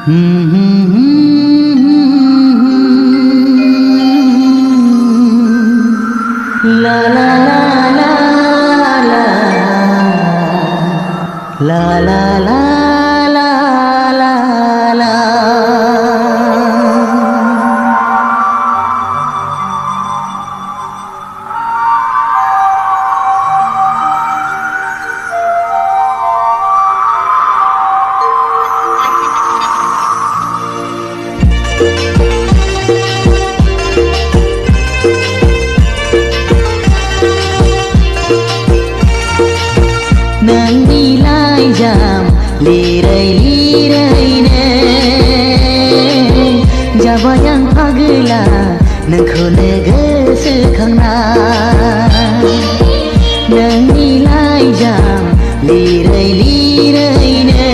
La la la la la la la la la la la nang nilai jam lirai ne Jawa yang pagela nangko gosoखांना nang nilai jam lirai ne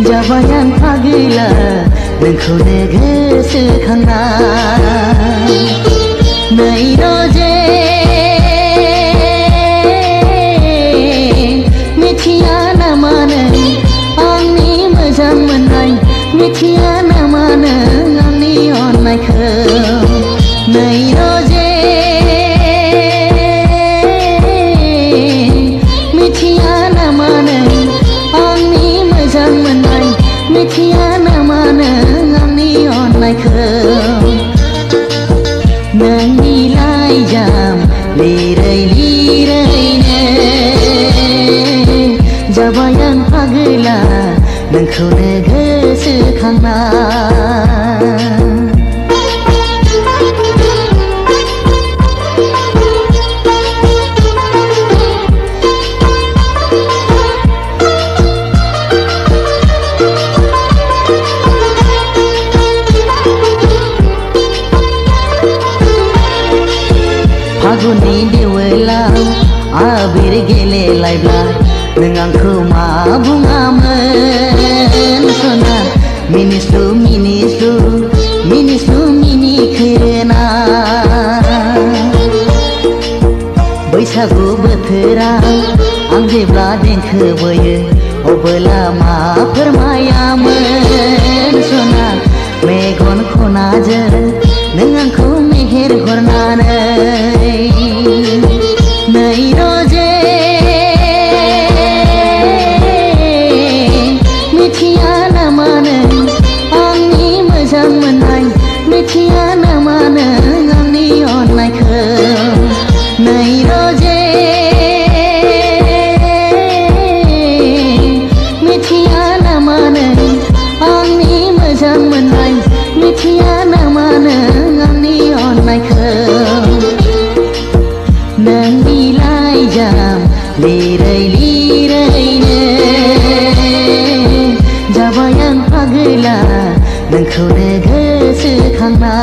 Jawa yang pagela nangko gosoखांना नै roje मिथिया ना मानो आंनि अननायखौ नै रोजे मिथिया ना मानो आंनि मोजां मोननाय मिथिया ना मानो आंनि अननायखौ नोंनि लाइजाम लिरैनो जाबाय आं पागला नोंखौनो गोसोखांना फागुननि देवोलाव आबिर गेलेलायब्ला नों आंखौ मा बुङामोन सना मिनिस्लु मिनिस्लु मिनिस्लु मिनिखोना बैसागु बोथोराव आं जेब्ला देंखो बोयो अब्ला मा फोरमायामोन सना मेगन खनाजों नों आंखौ मेहेर हरनानै नै रोजे मिथिया ना मानो आंनि मोजां मोननाय मिथिया ना मानो आंनि अननायखौ नै रोजे मिथिया ना मानो आंनि मोजां मोननाय मिथिया ना मानो आंनि अननायखौ नोंनि लाइजाम लिरैनो जाबाय आं पागला नोंखौनो गोसोखांना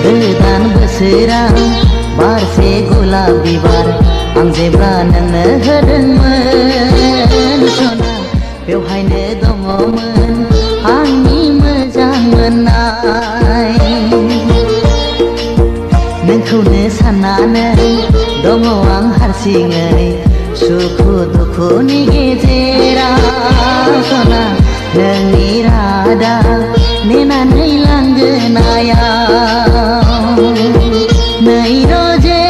गोदान बोसोराव बारसे गलाब बिबार आं जेब्ला नोंनो होदोंमोन सना बेवहायनो दङमोन आंनि मोजां मोननाय नोंखौनो साननानै दङ आं हारसिङै सुखु दुखुनि गेजेराव सना नोंनि रादाब नेनानै लांगोनायाव नै रोजे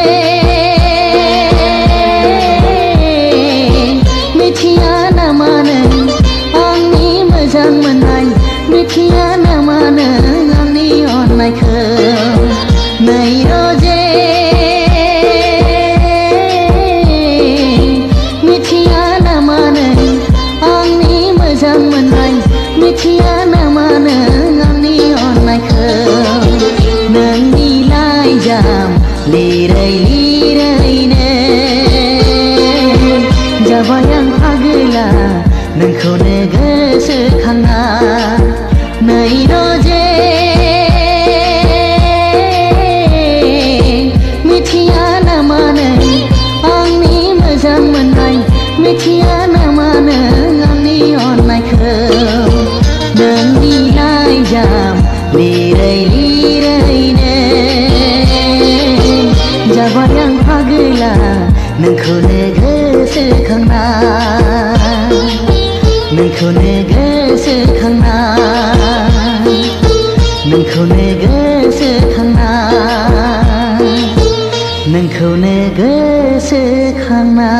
मिथिया ना मानो आंनि मोजां मोननाय मिथिया ना मानो आंनि अननायखौ नै रोजे मिथिया ना मानो आंनि मोजां मोननाय मिथिया ना मानो आंनि अननायखौ नोंनि लाइजाम लिरैनो जाबाय आं पागला नोंखौनो गोसोखांना नै रोजे मिथिया ना मानो आंनि मोजां लिरैनो जाबाय आं फागोला नोंखौनो गोसोखांना नोंखौनो गोसोखांना नोंखौनो गोसोखांना नोंखौनो गोसोखांना